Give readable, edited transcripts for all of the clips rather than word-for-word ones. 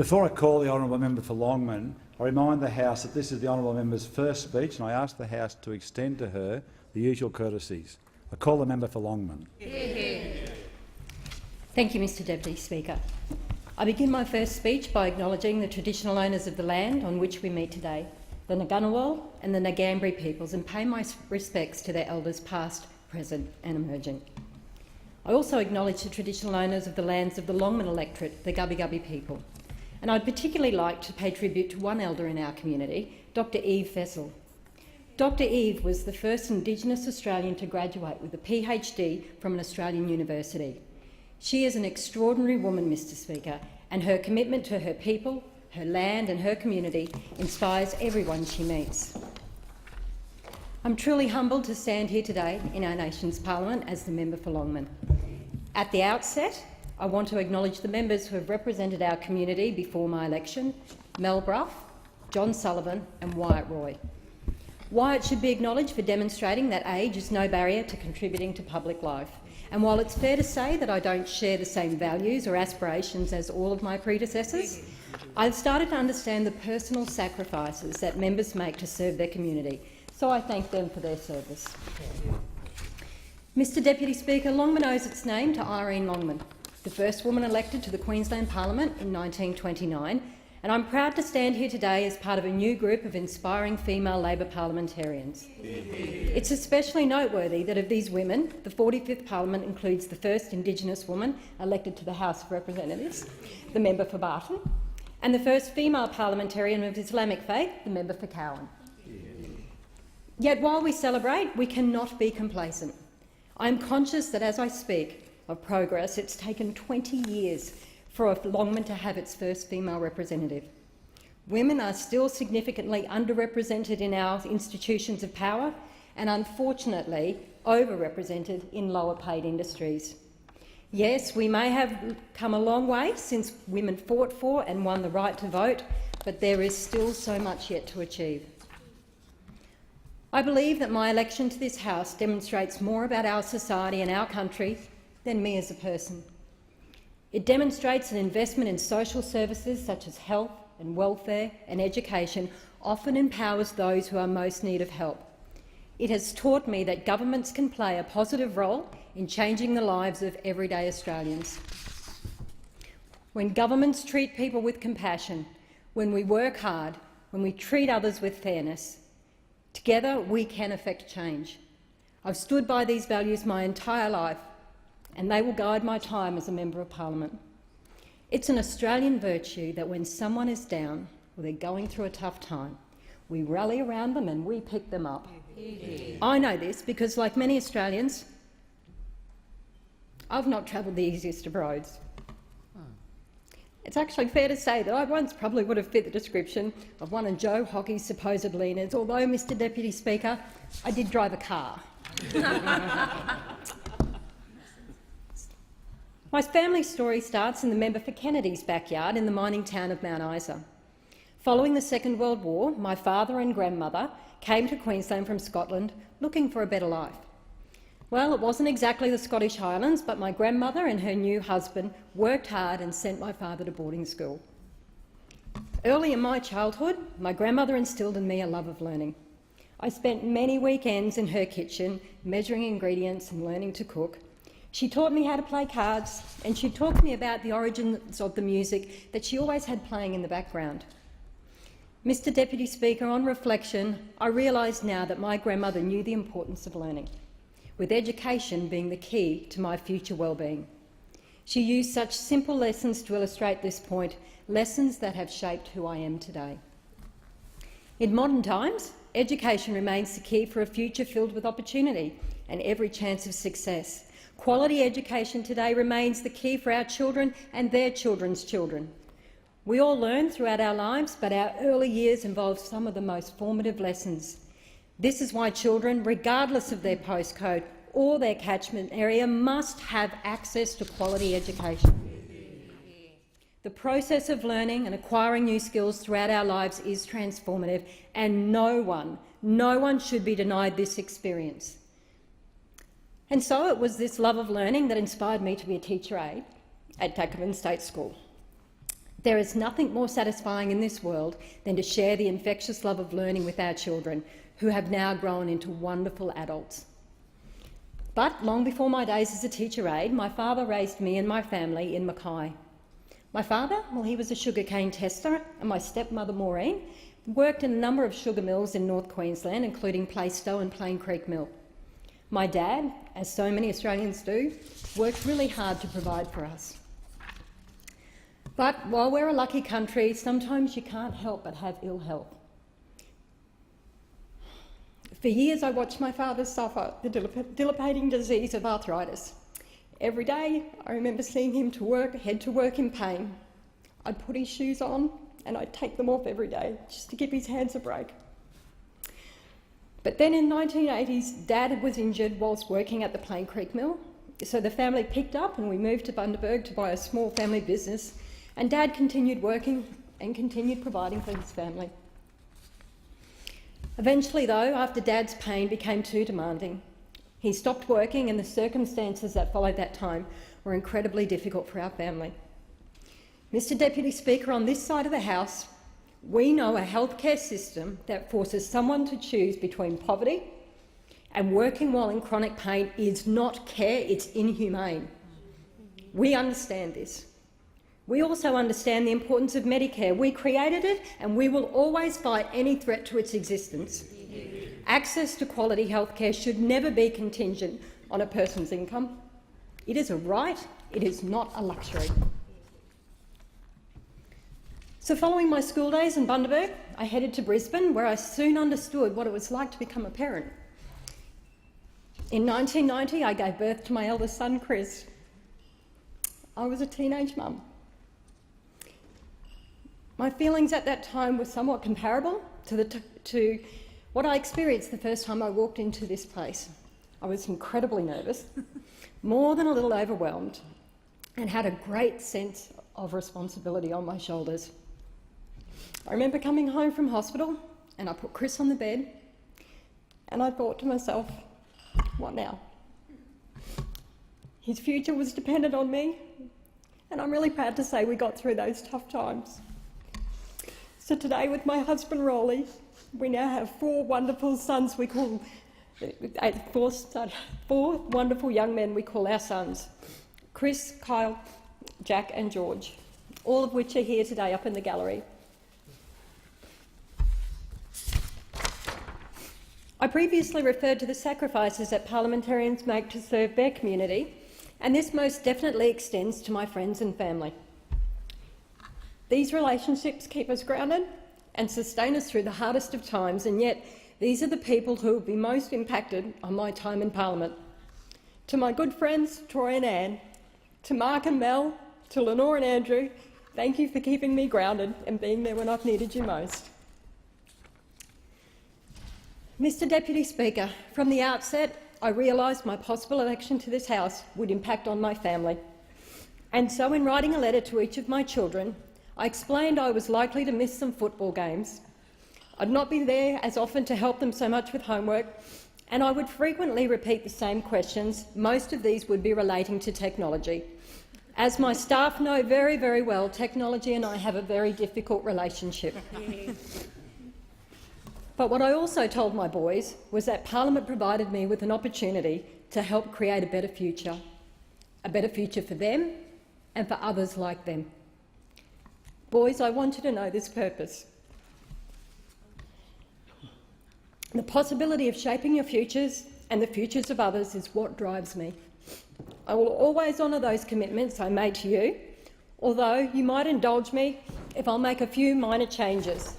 Before I call the honourable member for Longman, I remind the House that this is the honourable member's first speech, and I ask the House to extend to her the usual courtesies. I call the member for Longman. Thank you, Mr Deputy Speaker. I begin my first speech by acknowledging the traditional owners of the land on which we meet today, the Ngunnawal and the Ngambri peoples, and pay my respects to their elders past, present and emerging. I also acknowledge the traditional owners of the lands of the Longman electorate, the Gubbi Gubbi people. And I'd particularly like to pay tribute to one elder in our community, Dr Eve Vessel. Dr Eve was the first Indigenous Australian to graduate with a PhD from an Australian university. She is an extraordinary woman, Mr Speaker, and her commitment to her people, her land and her community inspires everyone she meets. I'm truly humbled to stand here today in our nation's parliament as the member for Longman. At the outset, I want to acknowledge the members who have represented our community before my election, Mel Brough, John Sullivan and Wyatt Roy. Wyatt should be acknowledged for demonstrating that age is no barrier to contributing to public life. And while it's fair to say that I don't share the same values or aspirations as all of my predecessors, I've started to understand the personal sacrifices that members make to serve their community, so I thank them for their service. Mr Deputy Speaker, Longman owes its name to Irene Longman, the first woman elected to the Queensland Parliament in 1929, and I'm proud to stand here today as part of a new group of inspiring female Labor parliamentarians. It's especially noteworthy that of these women, the 45th Parliament includes the first Indigenous woman elected to the House of Representatives, the member for Barton, and the first female parliamentarian of Islamic faith, the member for Cowan. Yet while we celebrate, we cannot be complacent. I am conscious that as I speak of progress, it's taken 20 years for Longman to have its first female representative. Women are still significantly underrepresented in our institutions of power and unfortunately overrepresented in lower paid industries. Yes, we may have come a long way since women fought for and won the right to vote, but there is still so much yet to achieve. I believe that my election to this House demonstrates more about our society and our country than me as a person. It demonstrates an investment in social services such as health and welfare and education often empowers those who are most in need of help. It has taught me that governments can play a positive role in changing the lives of everyday Australians. When governments treat people with compassion, when we work hard, when we treat others with fairness, together we can effect change. I've stood by these values my entire life, and they will guide my time as a Member of Parliament. It's an Australian virtue that when someone is down or they're going through a tough time, we rally around them and we pick them up. I know this because, like many Australians, I've not travelled the easiest of roads. It's actually fair to say that I once probably would have fit the description of one of Joe Hockey's supposed leaners, although, Mr Deputy Speaker, I did drive a car. My family story starts in the member for Kennedy's backyard in the mining town of Mount Isa. Following the Second World War, my father and grandmother came to Queensland from Scotland looking for a better life. Well, it wasn't exactly the Scottish Highlands, but my grandmother and her new husband worked hard and sent my father to boarding school. Early in my childhood, my grandmother instilled in me a love of learning. I spent many weekends in her kitchen, measuring ingredients and learning to cook. She taught me how to play cards, and she taught me about the origins of the music that she always had playing in the background. Mr Deputy Speaker, on reflection, I realise now that my grandmother knew the importance of learning, with education being the key to my future well-being. She used such simple lessons to illustrate this point, lessons that have shaped who I am today. In modern times, education remains the key for a future filled with opportunity and every chance of success. Quality education today remains the key for our children and their children's children. We all learn throughout our lives, but our early years involve some of the most formative lessons. This is why children, regardless of their postcode or their catchment area, must have access to quality education. The process of learning and acquiring new skills throughout our lives is transformative, and no one should be denied this experience. And so it was this love of learning that inspired me to be a teacher aide at Dunkley State School. There is nothing more satisfying in this world than to share the infectious love of learning with our children, who have now grown into wonderful adults. But long before my days as a teacher aide, my father raised me and my family in Mackay. My father, well, he was a sugarcane tester, and my stepmother, Maureen, worked in a number of sugar mills in North Queensland, including Plaistow and Plain Creek Mill. My dad, as so many Australians do, worked really hard to provide for us. But while we're a lucky country, sometimes you can't help but have ill health. For years I watched my father suffer the debilitating disease of arthritis. Every day I remember seeing him head to work in pain. I'd put his shoes on and I'd take them off every day just to give his hands a break. But then in the 1980s, Dad was injured whilst working at the Plain Creek Mill, so the family picked up and we moved to Bundaberg to buy a small family business, and Dad continued working and continued providing for his family. Eventually though, after Dad's pain became too demanding, he stopped working, and the circumstances that followed that time were incredibly difficult for our family. Mr Deputy Speaker, on this side of the House, we know a healthcare system that forces someone to choose between poverty and working while in chronic pain is not care, it's inhumane. We understand this. We also understand the importance of Medicare. We created it and we will always fight any threat to its existence. Access to quality healthcare should never be contingent on a person's income. It is a right, it is not a luxury. So following my school days in Bundaberg, I headed to Brisbane, where I soon understood what it was like to become a parent. In 1990, I gave birth to my eldest son, Chris. I was a teenage mum. My feelings at that time were somewhat comparable to what I experienced the first time I walked into this place. I was incredibly nervous, more than a little overwhelmed, and had a great sense of responsibility on my shoulders. I remember coming home from hospital and I put Chris on the bed and I thought to myself, what now? His future was dependent on me, and I'm really proud to say we got through those tough times. So today, with my husband Rolly, we now have four wonderful sons we call, four wonderful young men we call our sons: Chris, Kyle, Jack and George, all of which are here today up in the gallery. I previously referred to the sacrifices that parliamentarians make to serve their community, and this most definitely extends to my friends and family. These relationships keep us grounded and sustain us through the hardest of times, and yet these are the people who will be most impacted on my time in Parliament. To my good friends Troy and Anne, to Mark and Mel, to Lenore and Andrew, thank you for keeping me grounded and being there when I've needed you most. Mr Deputy Speaker, from the outset I realised my possible election to this House would impact on my family, and so in writing a letter to each of my children, I explained I was likely to miss some football games. I'd not be there as often to help them so much with homework, and I would frequently repeat the same questions. Most of these would be relating to technology. As my staff know very, very well, technology and I have a very difficult relationship. But what I also told my boys was that Parliament provided me with an opportunity to help create a better future for them and for others like them. Boys, I want you to know this purpose. The possibility of shaping your futures and the futures of others is what drives me. I will always honour those commitments I made to you, although you might indulge me if I'll make a few minor changes.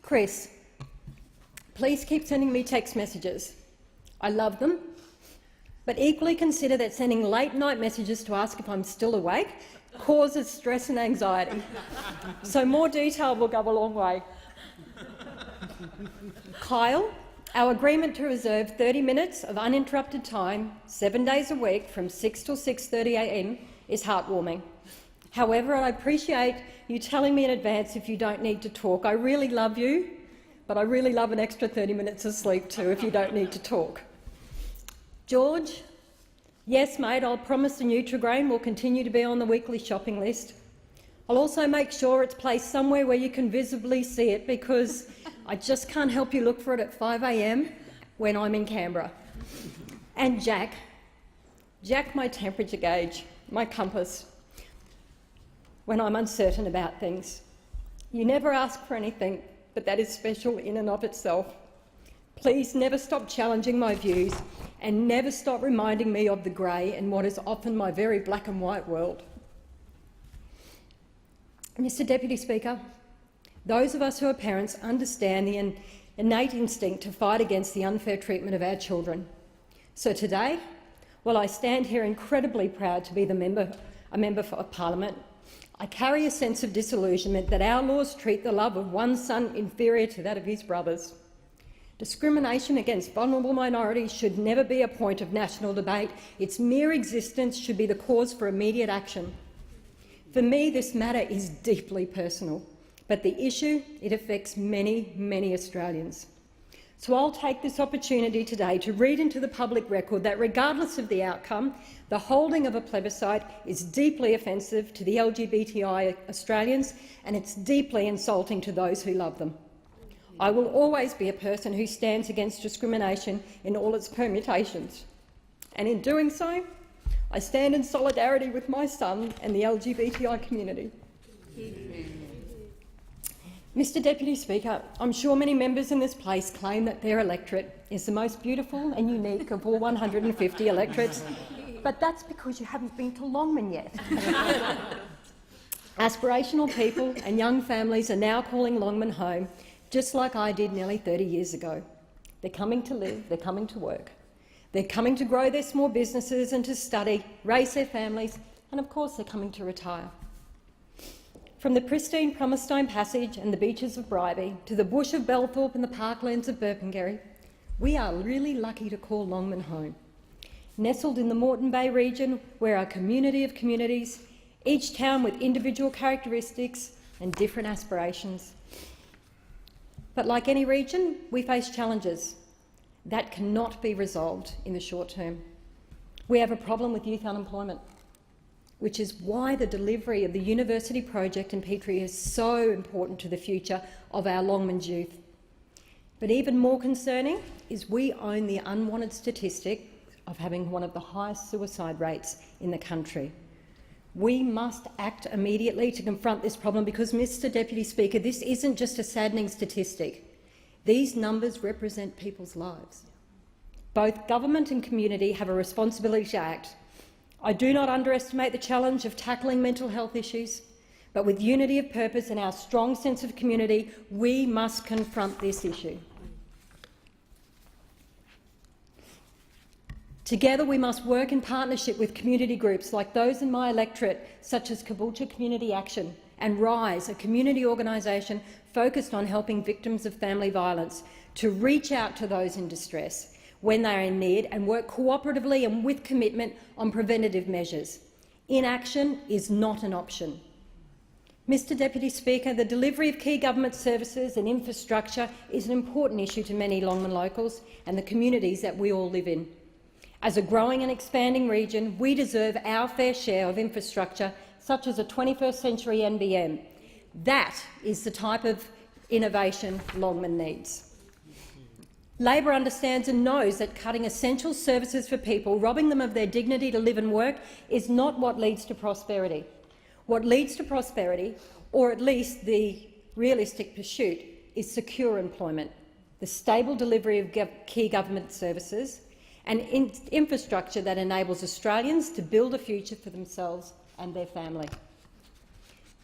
Chris, please keep sending me text messages. I love them, but equally consider that sending late-night messages to ask if I'm still awake causes stress and anxiety, so more detail will go a long way. Kyle, our agreement to reserve 30 minutes of uninterrupted time 7 days a week from 6 till 6:30 a.m. is heartwarming. However, I appreciate you telling me in advance if you don't need to talk. I really love you, but I really love an extra 30 minutes of sleep too if you don't need to talk. George, yes mate, I'll promise the Nutrigrain will continue to be on the weekly shopping list. I'll also make sure it's placed somewhere where you can visibly see it, because I just can't help you look for it at 5 a.m. when I'm in Canberra. And Jack, my temperature gauge, my compass, when I'm uncertain about things. You never ask for anything, but that is special in and of itself. Please never stop challenging my views, and never stop reminding me of the grey in what is often my very black and white world. Mr Deputy Speaker, those of us who are parents understand the innate instinct to fight against the unfair treatment of our children. So today, while I stand here incredibly proud to be a member of Parliament, I carry a sense of disillusionment that our laws treat the love of one son inferior to that of his brothers. Discrimination against vulnerable minorities should never be a point of national debate. Its mere existence should be the cause for immediate action. For me, this matter is deeply personal, but the issue, it affects many, many Australians. So I'll take this opportunity today to read into the public record that, regardless of the outcome, the holding of a plebiscite is deeply offensive to the LGBTI Australians, and it's deeply insulting to those who love them. I will always be a person who stands against discrimination in all its permutations, and in doing so, I stand in solidarity with my son and the LGBTI community. Mr Deputy Speaker, I'm sure many members in this place claim that their electorate is the most beautiful and unique of all 150 electorates, but that's because you haven't been to Longman yet. Aspirational people and young families are now calling Longman home, just like I did nearly 30 years ago. They're coming to live, they're coming to work. They're coming to grow their small businesses and to study, raise their families, and of course they're coming to retire. From the pristine Promestone Passage and the beaches of Bribie to the bush of Belthorpe and the parklands of Burpengary, we are really lucky to call Longman home. Nestled in the Moreton Bay region, we're a community of communities, each town with individual characteristics and different aspirations. But like any region, we face challenges that cannot be resolved in the short term. We have a problem with youth unemployment, which is why the delivery of the university project in Petrie is so important to the future of our Longman's youth. But even more concerning is we own the unwanted statistic of having one of the highest suicide rates in the country. We must act immediately to confront this problem because, Mr Deputy Speaker, this isn't just a saddening statistic. These numbers represent people's lives. Both government and community have a responsibility to act. I do not underestimate the challenge of tackling mental health issues, but with unity of purpose and our strong sense of community, we must confront this issue. Together we must work in partnership with community groups like those in my electorate, such as Caboolture Community Action and RISE, a community organisation focused on helping victims of family violence, to reach out to those in distress when they are in need and work cooperatively and with commitment on preventative measures. Inaction is not an option. Mr Deputy Speaker, the delivery of key government services and infrastructure is an important issue to many Longman locals and the communities that we all live in. As a growing and expanding region, we deserve our fair share of infrastructure, such as a 21st century NBN. That is the type of innovation Longman needs. Labor understands and knows that cutting essential services for people, robbing them of their dignity to live and work, is not what leads to prosperity. What leads to prosperity, or at least the realistic pursuit, is secure employment, the stable delivery of key government services, and infrastructure that enables Australians to build a future for themselves and their family.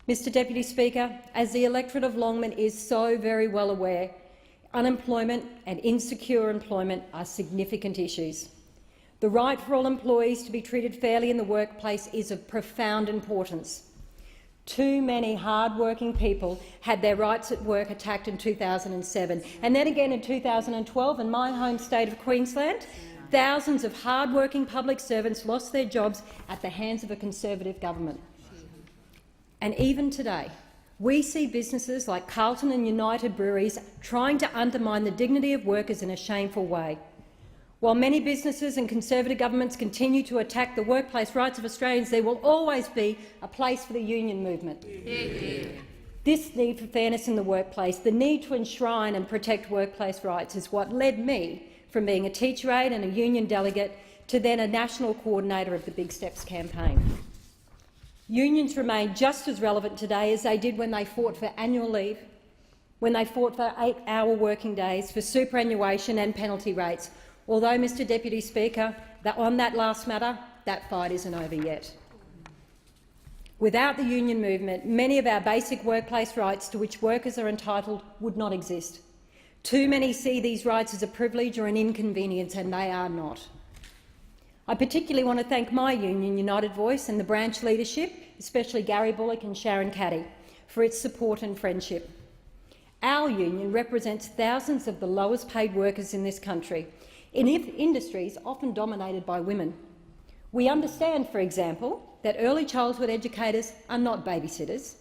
Mr Deputy Speaker, as the electorate of Longman is so very well aware, unemployment and insecure employment are significant issues. The right for all employees to be treated fairly in the workplace is of profound importance. Too many hard-working people had their rights at work attacked in 2007, and then again in 2012 in my home state of Queensland. Thousands of hard-working public servants lost their jobs at the hands of a Conservative government. And even today, we see businesses like Carlton and United Breweries trying to undermine the dignity of workers in a shameful way. While many businesses and Conservative governments continue to attack the workplace rights of Australians, there will always be a place for the union movement. This need for fairness in the workplace, the need to enshrine and protect workplace rights, is what led me from being a teacher aide and a union delegate to then a national coordinator of the Big Steps campaign. Unions remain just as relevant today as they did when they fought for annual leave, when they fought for 8-hour working days, for superannuation and penalty rates. Although, Mr Deputy Speaker, on that last matter, that fight isn't over yet. Without the union movement, many of our basic workplace rights to which workers are entitled would not exist. Too many see these rights as a privilege or an inconvenience, and they are not. I particularly want to thank my union, United Voice, and the branch leadership, especially Gary Bullock and Sharon Caddy, for its support and friendship. Our union represents thousands of the lowest paid workers in this country, in industries often dominated by women. We understand, for example, that early childhood educators are not babysitters.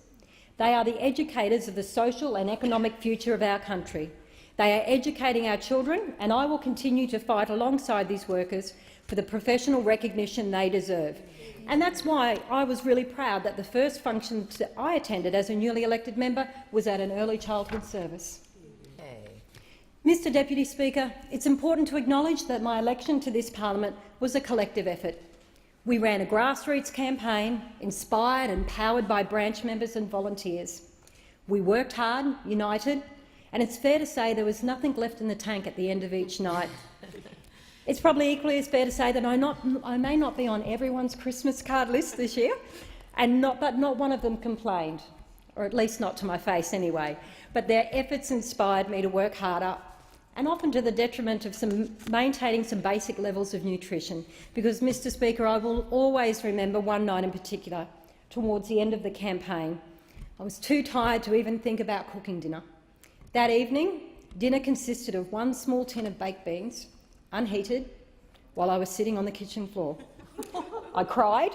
They are the educators of the social and economic future of our country. They are educating our children, and I will continue to fight alongside these workers for the professional recognition they deserve. And that's why I was really proud that the first function that I attended as a newly elected member was at an early childhood service. Mr Deputy Speaker, it's important to acknowledge that my election to this parliament was a collective effort. We ran a grassroots campaign, inspired and powered by branch members and volunteers. We worked hard, united, and it's fair to say there was nothing left in the tank at the end of each night. It's probably equally as fair to say that I may not be on everyone's Christmas card list this year, but not one of them complained, or at least not to my face anyway. But their efforts inspired me to work harder, and often to the detriment of maintaining some basic levels of nutrition, because, Mr Speaker, I will always remember one night in particular, towards the end of the campaign. I was too tired to even think about cooking dinner. That evening, dinner consisted of one small tin of baked beans, unheated, while I was sitting on the kitchen floor. I cried,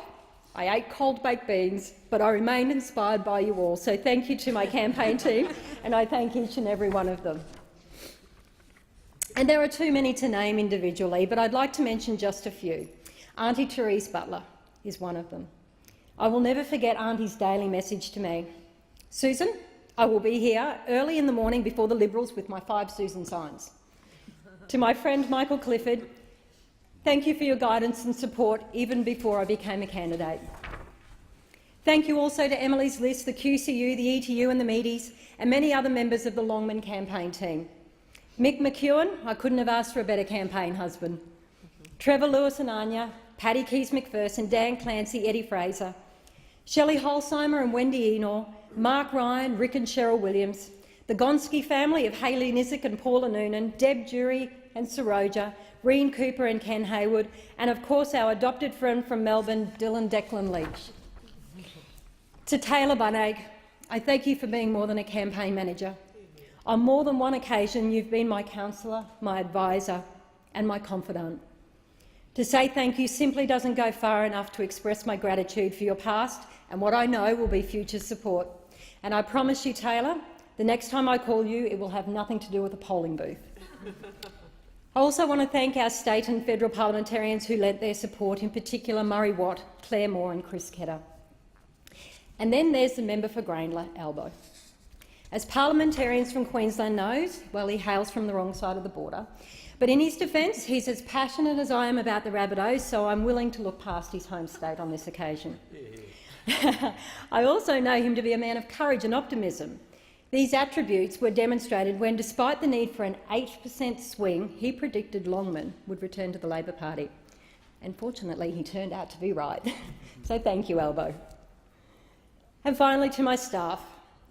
I ate cold baked beans, but I remained inspired by you all. So thank you to my campaign team, and I thank each and every one of them. And there are too many to name individually, but I'd like to mention just a few. Auntie Therese Butler is one of them. I will never forget Auntie's daily message to me. Susan, I will be here early in the morning before the Liberals with my 5 Susan signs. To my friend Michael Clifford, thank you for your guidance and support even before I became a candidate. Thank you also to Emily's List, the QCU, the ETU and the Meaties, and many other members of the Longman campaign team. Mick McEwen, I couldn't have asked for a better campaign husband. Trevor Lewis and Anya, Paddy Keys McPherson, Dan Clancy, Eddie Fraser, Shelley Holsheimer and Wendy Enor, Mark Ryan, Rick and Cheryl Williams, the Gonski family of Hayley Nizick and Paula Noonan, Deb Jury and Saroja, Reen Cooper and Ken Hayward, and of course our adopted friend from Melbourne, Dylan Declan Leach. To Taylor Bunnig, I thank you for being more than a campaign manager. On more than one occasion, you've been my counsellor, my advisor and my confidant. To say thank you simply doesn't go far enough to express my gratitude for your past and what I know will be future support. And I promise you, Taylor, the next time I call you, it will have nothing to do with a polling booth. I also want to thank our state and federal parliamentarians who lent their support, in particular Murray Watt, Claire Moore and Chris Kedder. And then there's the member for Grayndler, Albo. As parliamentarians from Queensland knows, well, he hails from the wrong side of the border. But in his defence, he's as passionate as I am about the Rabbitohs, so I'm willing to look past his home state on this occasion. I also know him to be a man of courage and optimism. These attributes were demonstrated when, despite the need for an 8% swing, he predicted Longman would return to the Labor Party. And fortunately, he turned out to be right. So thank you, Albo. And finally, to my staff.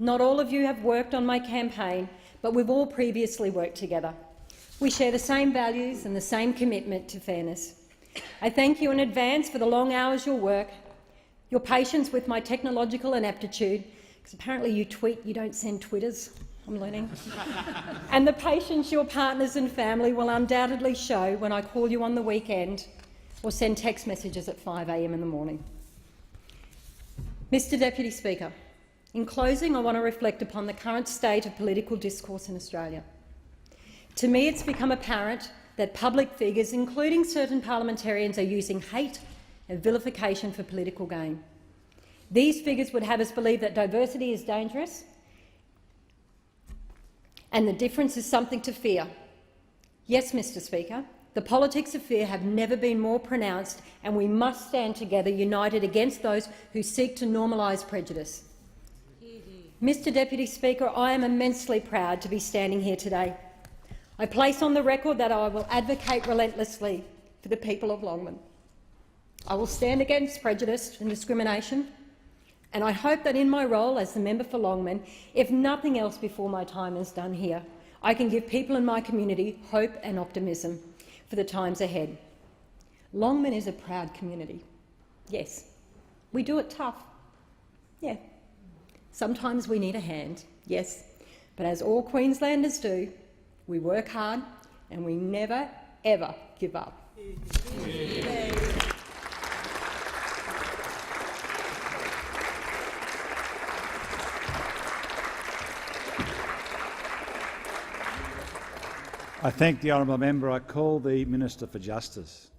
Not all of you have worked on my campaign, but we've all previously worked together. We share the same values and the same commitment to fairness. I thank you in advance for the long hours you'll work, your patience with my technological ineptitude, because apparently you tweet, you don't send Twitters, I'm learning, and the patience your partners and family will undoubtedly show when I call you on the weekend or send text messages at 5 a.m. in the morning. Mr Deputy Speaker, in closing, I want to reflect upon the current state of political discourse in Australia. To me, it's become apparent that public figures, including certain parliamentarians, are using hate and vilification for political gain. These figures would have us believe that diversity is dangerous and the difference is something to fear. Yes, Mr Speaker, the politics of fear have never been more pronounced, and we must stand together, united against those who seek to normalise prejudice. Mr Deputy Speaker, I am immensely proud to be standing here today. I place on the record that I will advocate relentlessly for the people of Longman. I will stand against prejudice and discrimination, and I hope that in my role as the member for Longman, if nothing else before my time is done here, I can give people in my community hope and optimism for the times ahead. Longman is a proud community. Yes, we do it tough. Yeah. Sometimes we need a hand, yes, but as all Queenslanders do, we work hard and we never, ever give up. I thank the honourable member. I call the Minister for Justice.